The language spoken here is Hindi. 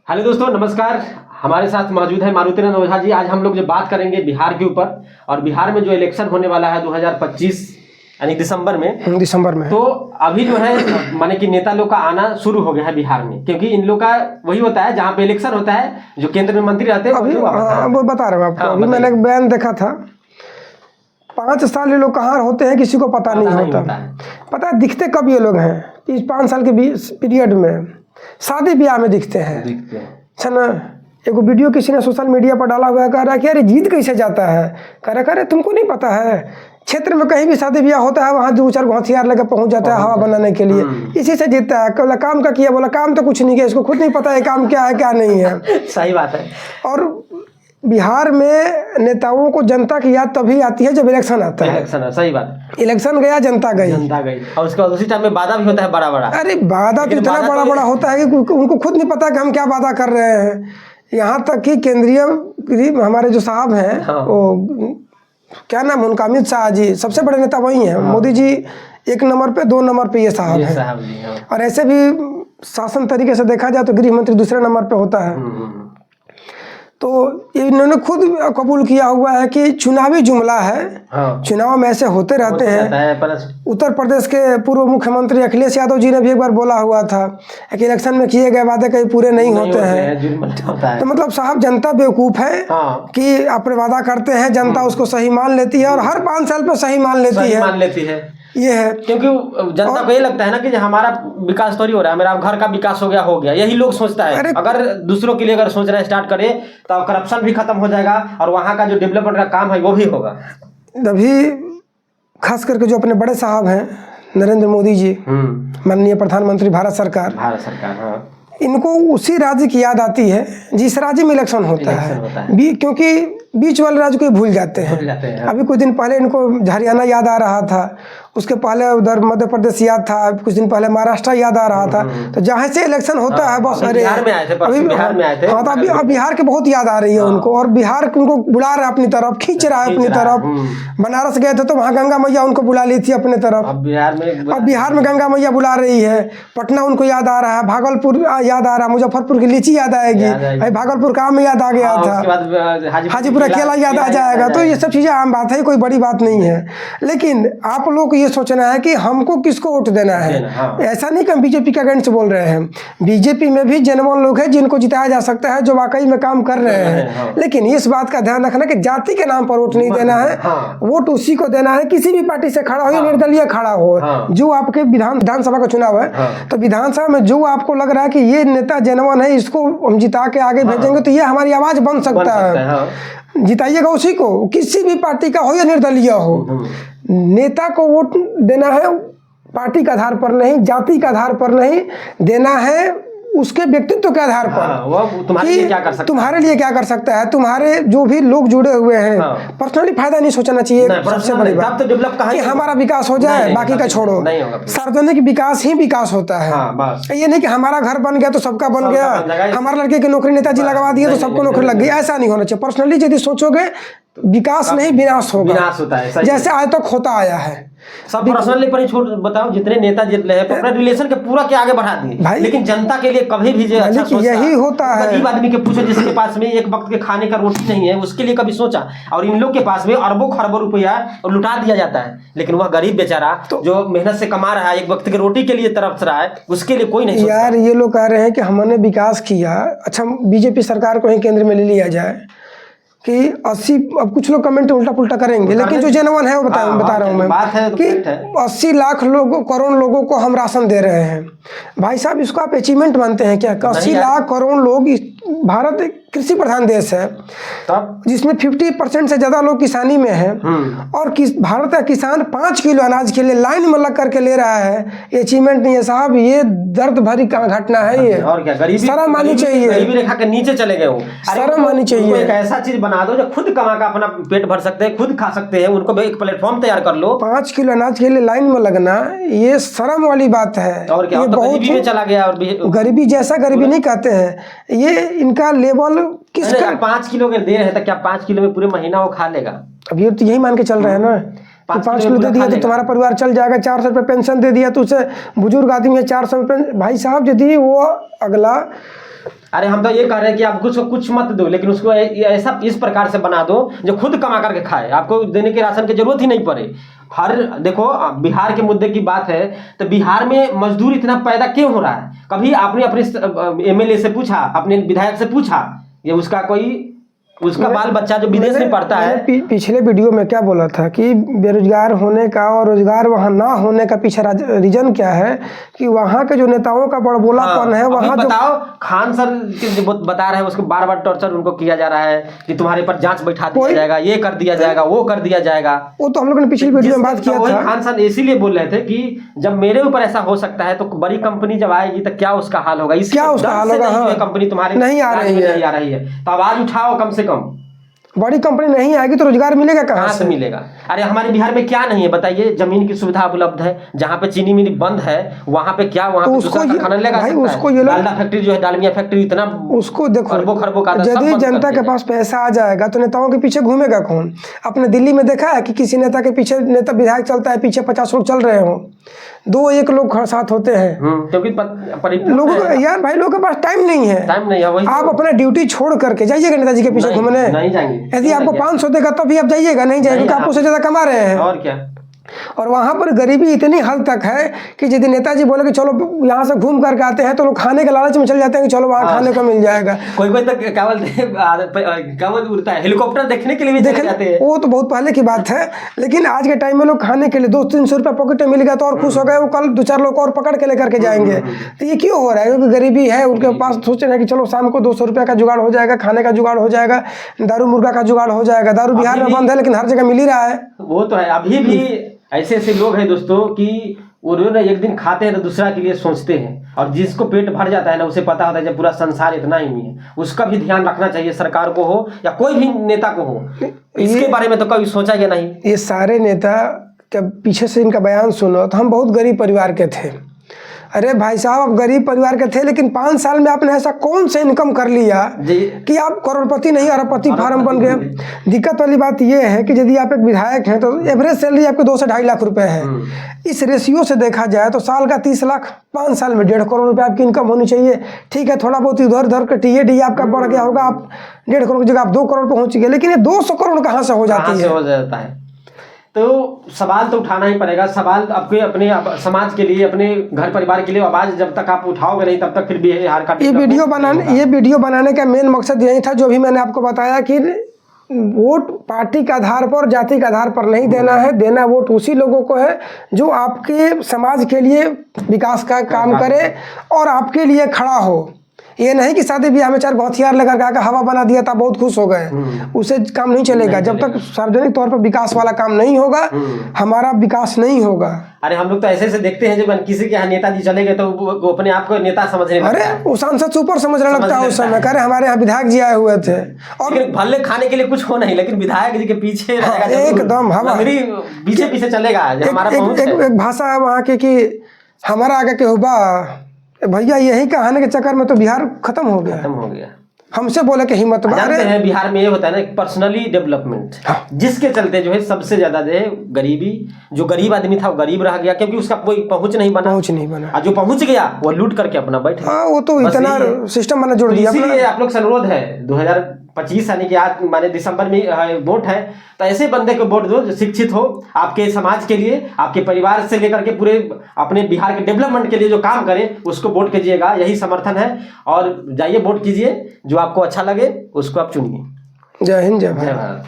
हेलो दोस्तों, नमस्कार। हमारे साथ मौजूद है मारुतिरंजन ओझा जी। आज हम लोग जो बात करेंगे बिहार के ऊपर, और बिहार में जो इलेक्शन होने वाला है 2025 यानी दिसंबर में तो अभी जो है माने कि नेता लोग का आना शुरू हो गया है बिहार में, क्योंकि इन लोग का वही होता है जहाँ पे इलेक्शन होता है, जो केंद्र में मंत्री रहते हैं अभी वो बता रहे हो आपको। अभी मैंने एक बयान देखा था, 5 साल ये लोग कहाँ होते हैं किसी को पता नहीं होता है। पता है दिखते कब ये लोग हैं? इस 5 साल के पीरियड में शादी ब्याह में दिखते हैं। अच्छा ना, एक वीडियो किसी ने सोशल मीडिया पर डाला हुआ है, कह रहा है कि अरे जीत कैसे जाता है। कह रहा तुमको नहीं पता है, क्षेत्र में कहीं भी शादी ब्याह होता है वहाँ 2-4 हथियार लेकर पहुँच जाता है हवा बनाने के लिए, इसी से जीतता है। बोला काम का किया, बोला काम तो कुछ नहीं किया, इसको खुद नहीं पता है काम क्या है क्या नहीं है। सही बात है। और बिहार में नेताओं को जनता की याद तभी आती है जब इलेक्शन आता है। इलेक्शन, सही बात। इलेक्शन गया, जनता गई। और उसके बाद उसी टाइम में वादा भी होता है बड़ा बड़ा। अरे वादा तो इतना बड़ा बड़ा होता है कि उनको खुद नहीं पता कि हम क्या वादा कर रहे हैं। यहाँ तक कि केंद्रीय हमारे जो साहब हैं, वो क्या नाम है उनका, अमित शाह जी, सबसे बड़े नेता वही हैं। मोदी जी 1 नंबर पे, 2 नंबर पे ये साहब हैं। और ऐसे भी शासन तरीके से देखा जाए तो गृह मंत्री दूसरे नंबर पे होता है। तो इन्होंने खुद कबूल किया हुआ है कि चुनावी जुमला है। चुनाव में ऐसे होते रहते हैं। उत्तर प्रदेश के पूर्व मुख्यमंत्री अखिलेश यादव जी ने भी एक बार बोला हुआ था कि इलेक्शन में किए गए वादे कहीं पूरे नहीं होते हैं। तो मतलब साहब जनता बेवकूफ़ है कि अपने वादा करते हैं, जनता उसको सही मान लेती है और हर 5 साल पे सही मान लेती है। ये है क्योंकि जनता को ये लगता है ना कि हमारा विकास थोड़ी हो रहा है, मेरा घर का विकास हो गया, यही लोग सोचता है। अगर दूसरों के लिए अगर सोचना स्टार्ट करे तो करप्शन भी खत्म हो जाएगा और वहाँ का जो डेवलपमेंट का काम है वो भी होगा। अभी खास करके जो अपने बड़े साहब हैं नरेंद्र मोदी जी, माननीय प्रधानमंत्री भारत सरकार, हाँ। इनको उसी राज्य की याद आती है जिस राज्य में इलेक्शन होता है। क्योंकि बीच वाले राज्य को भूल जाते हैं। अभी कुछ दिन पहले इनको हरियाणा याद आ रहा था, उसके पहले उधर मध्य प्रदेश याद था, कुछ दिन पहले महाराष्ट्र याद आ रहा था। तो जहाँ से इलेक्शन होता है बस अरे बिहार में आए थे। हाँ, तो अभी बिहार के बहुत याद आ रही है उनको, और बिहार उनको बुला रहा है अपनी तरफ, खींच रहा है अपनी तरफ। बनारस गए थे तो वहाँ गंगा मैया उनको बुला ली थी अपने तरफ। अब बिहार में गंगा मैया बुला रही है। पटना उनको याद आ रहा है, भागलपुर याद आ रहा है, मुजफ्फरपुर की लीची याद आएगी, भाई भागलपुर का आम याद आ गया था, हाजीपुर केला याद आ जाएगा। तो ये सब चीजें आम बात है, कोई बड़ी बात नहीं है। लेकिन आप लोग को ये सोचना है कि हमको किसको वोट देना है। ऐसा नहीं कि हम बीजेपी के अगेंस्ट बोल रहे हैं। बीजेपी में भी जनवन लोग हैं जिनको जिताया जा सकता है, जो वाकई में काम कर रहे हैं। लेकिन इस बात का ध्यान रखना कि जाति के नाम पर वोट नहीं देना है। वोट उसी को देना है, किसी भी पार्टी से खड़ा हो या निर्दलीय खड़ा हो। जो आपके विधानसभा का चुनाव है, तो विधानसभा में जो आपको लग रहा है कि ये नेता जनवन है, इसको हम जिता के आगे भेजेंगे तो ये हमारी आवाज बन सकता है, जिताइएगा उसी को, किसी भी पार्टी का हो या निर्दलीय हो। नेता को वोट देना है पार्टी के आधार पर नहीं, जाति के आधार पर नहीं, देना है उसके व्यक्तित्व के आधार पर। तुम्हारे लिए क्या कर सकता है, तुम्हारे लिए क्या कर सकता है, तुम्हारे जो भी लोग जुड़े हुए हैं। पर्सनली फायदा नहीं सोचना चाहिए। सबसे बड़ी बात तो डेवलप कहाँ, हमारा विकास हो जाए, बाकी का छोड़ो। सार्वजनिक विकास ही विकास होता है। ये नहीं कि हमारा घर बन गया तो सबका बन गया, हमारे लड़के की नौकरी नेताजी लगवा दिए तो सबको नौकरी लग गई। ऐसा नहीं होना चाहिए। पर्सनली यदि सोचोगे विकास नहीं विनाश होगा। विनाश होता है, जैसे आज तक होता आया है। सब पर्सनली पर ही छोड़ बताओ, जितने नेता जितने हैं अपने रिलेशन के पूरा के आगे बढ़ा दिए, लेकिन जनता के लिए कभी भी अच्छा यही होता है। गरीब आदमी के पूछो जिसके पास में एक वक्त के खाने का रोटी नहीं है, उसके लिए कभी सोचा? और इन लोग के पास में अरबों खरबों रुपया और लुटा दिया जाता है, लेकिन वह गरीब बेचारा जो मेहनत से कमा रहा है, एक वक्त की रोटी के लिए तरफ रहा है, उसके लिए कोई नहीं। यार ये लोग कह रहे हैं कि हमने विकास किया। अच्छा, बीजेपी सरकार को ही केंद्र में ले लिया जाए कि 80, अब कुछ लोग कमेंट उल्टा पुल्टा करेंगे, लेकिन जो जनवन है वो बता रहा हूँ मैं कि 80 लाख लोगों, करोड़ लोगों को हम राशन दे रहे हैं। भाई साहब, इसको आप अचीवमेंट मानते हैं क्या? 80 लाख करोड़ लोग, भारत एक कृषि प्रधान देश है जिसमें 50% से ज्यादा लोग किसानी में हैं, और भारत का किसान 5 किलो अनाज के लिए लाइन में लग करके ले रहा है। ये अचीवमेंट नहीं है साहब, ये दर्द भरी घटना है। ये और क्या, गरीबी शर्म आनी चाहिए। गरीबी रेखा के नीचे चले गए हो, शर्म आनी चाहिए। एक ऐसा चीज बना दो जो खुद कमा का अपना पेट भर सकते हैं, खुद खा सकते हैं, उनको एक प्लेटफॉर्म तैयार कर लो। 5 किलो अनाज के लिए लाइन में लगना, ये शर्म वाली बात है। और क्या, ये तो गरीबी में चला गया। और गरीबी जैसा गरीबी नहीं कहते हैं, ये इनका लेवल किसका। 5 किलो के दे रहे हैं तो क्या 5 किलो में पूरे महीना वो खा लेगा? अब ये तो यही मान के चल रहे हैं ना, 5 किलो दे दिया तो तुम्हारा परिवार चल जाएगा। 400 रुपये पेंशन दे दिया तो उसे बुजुर्ग आदमी है 400 रुपये। भाई साहब, यदि वो अगला अरे हम तो ये कह रहे हैं कि आप कुछ मत दो, लेकिन उसको ऐसा इस प्रकार से बना दो जो खुद कमा करके खाए, आपको देने के राशन की जरूरत ही नहीं पड़े। हर देखो बिहार के मुद्दे की बात है तो बिहार में मजदूर इतना पैदा क्यों हो रहा है? कभी आपने अपने एमएलए से पूछा, अपने विधायक से पूछा? ये उसका बाल बच्चा जो विदेश में पढ़ता है। पिछले वीडियो में क्या बोला था कि बेरोजगार होने का और रोजगार वहाँ ना होने का पीछे रीजन क्या है कि वहाँ के जो नेताओं का बड़बोलापन है। वहाँ बताओ, खान सर बता रहे हैं उसको बार बार टॉर्चर उनको किया जा रहा है कि तुम्हारे पर जांच बैठा दिया जाएगा, ये कर दिया जाएगा, वो कर दिया जाएगा। वो तो हम लोग ने पिछली वीडियो में बात किया था। खान सर इसीलिए बोल रहे थे कि जब मेरे ऊपर ऐसा हो सकता है तो बड़ी कंपनी जब आएगी तो क्या उसका हाल होगा। क्या उसका हाल होगा? कंपनी तुम्हारे नहीं आ रही है तो आवाज उठाओ कम से कम। बड़ी कंपनी नहीं आएगी तो रोजगार मिलेगा कहाँ से मिलेगा? अरे हमारे बिहार में क्या नहीं है बताइए? जमीन की सुविधा उपलब्ध है, जहाँ पे चीनी मिल बंद है वहाँ पे क्या वहाँ पे दूसरा कारखाना लगा सकता है? उसको ये डालडा फैक्ट्री जो है, डालमिया फैक्ट्री, इतना उसको देखो खरबों का यदि जनता के पास पैसा आ जाएगा तो नेताओं के पीछे घूमेगा कौन? अपने दिल्ली में देखा है कि किसी नेता के पीछे नेता विधायक चलता है, पीछे 50 लोग चल रहे हो, 2-1 लोग साथ होते हैं। क्योंकि लोग यार भाई लोगों के पास टाइम नहीं है। आप अपना ड्यूटी छोड़ करके जाइएगा नेताजी के पीछे घूमने? नहीं जाएंगे। यदि आपको 500 देगा तभी आप जाइएगा, नहीं जाइएगा क्योंकि आप उससे ज्यादा कमा रहे हैं। और क्या? और वहाँ पर गरीबी इतनी हद तक है कि यदि नेताजी बोले कि चलो यहाँ से घूम करके आते हैं तो लोग खाने के लालच में चल जाते हैं कि चलो वहाँ खाने को मिल जाएगा। कोई तो क्या बोलते उड़ता है, हेलीकॉप्टर देखने के लिए भी जाते हैं। वो तो बहुत पहले की बात है, लेकिन आज के टाइम में लोग खाने के लिए 200-300 रुपये पॉकेट में मिल गया तो और खुश हो गए, वो कल 2-4 लोग और पकड़ के लेकर के जाएंगे। तो ये क्यों हो रहा है? क्योंकि गरीबी है, उनके पास सोच रहे हैं कि चलो शाम को 200 रुपये का जुगाड़ हो जाएगा, खाने का जुगाड़ हो जाएगा, दारू मुर्गा का जुगाड़ हो जाएगा। दारू बिहार में बंद है लेकिन हर जगह मिल ही रहा है। वो तो है। अभी भी ऐसे लोग हैं दोस्तों कि वो ना एक दिन खाते हैं तो दूसरा के लिए सोचते हैं, और जिसको पेट भर जाता है ना उसे पता होता है जब पूरा संसार इतना ही नहीं है। उसका भी ध्यान रखना चाहिए, सरकार को हो या कोई भी नेता को हो। इसके बारे में तो कभी सोचा गया नहीं। ये सारे नेता जब पीछे से इनका बयान सुनो तो हम बहुत गरीब परिवार के थे। अरे भाई साहब आप गरीब परिवार के थे लेकिन 5 साल में आपने ऐसा कौन सा इनकम कर लिया कि आप करोड़पति नहीं अरबपति फार्म बन गए। दिक्कत वाली बात यह है कि यदि आप एक विधायक हैं तो एवरेज सैलरी आपकी 2 से 2.5 लाख रुपए है। इस रेशियो से देखा जाए तो साल का 30 लाख, 5 साल में 1.5 करोड़ रुपए आपकी इनकम होनी चाहिए। ठीक है, थोड़ा बहुत इधर उधर का टीए आपका बढ़ गया होगा, आप 1.5 करोड़ की जगह आप 2 करोड़ पहुंच गए, लेकिन ये 200 करोड़ कहाँ से हो जाती है? हो जाता है। तो सवाल तो उठाना ही पड़ेगा। सवाल आपके अपने समाज के लिए, अपने घर परिवार के लिए आवाज जब तक आप उठाओगे नहीं तब तक फिर बिहार का। ये वीडियो बनाने का मेन मकसद यही था जो भी मैंने आपको बताया कि वोट पार्टी के आधार पर, जाति के आधार पर नहीं देना है। देना वोट उसी लोगों को है जो आपके समाज के लिए विकास का काम करे और आपके लिए खड़ा हो। ये नहीं कि शादी ब्याह में 4 गौथियार लगा के हवा बना दिया था बहुत खुश हो गए, उससे काम नहीं चलेगा। जब तक सार्वजनिक तौर पर विकास वाला काम नहीं होगा हमारा विकास नहीं होगा। अरे हम लोग तो ऐसे देखते हैं जब किसी के यहाँ नेताजी चले गए तो वो अपने आप को नेता समझने लगता है। अरे वो सांसद सुपर समझने लगता है उस समय। कह रहे हमारे यहाँ विधायक जी आए हुए थे और भले खाने के लिए कुछ हो नहीं, लेकिन विधायक जी के पीछे एकदम हवा पीछे चलेगा। एक भाषा है वहाँ की कि हमारा आगे के हुआ भैया, यही कहानी के चक्कर में तो बिहार खत्म हो गया। हमसे बोले कि हिम्मत जानते हैं बिहार में ये होता है ना पर्सनली डेवलपमेंट, जिसके चलते जो है सबसे ज्यादा जो है गरीबी, जो गरीब आदमी था वो गरीब रह गया क्योंकि उसका कोई पहुंच नहीं बना। और जो पहुंच गया वो लूट करके अपना बैठे। वो तो इतना सिस्टम मैंने जोड़ दिया। इसीलिए आप लोग से अनुरोध है 2025 यानी कि आज माने दिसंबर में वोट है, तो ऐसे बंदे को वोट दो जो शिक्षित हो, आपके समाज के लिए, आपके परिवार से लेकर के पूरे अपने बिहार के डेवलपमेंट के लिए जो काम करे उसको वोट कीजिएगा। यही समर्थन है। और जाइए वोट कीजिए, जो आपको अच्छा लगे उसको आप चुनिए। जय हिंद, जय भारत।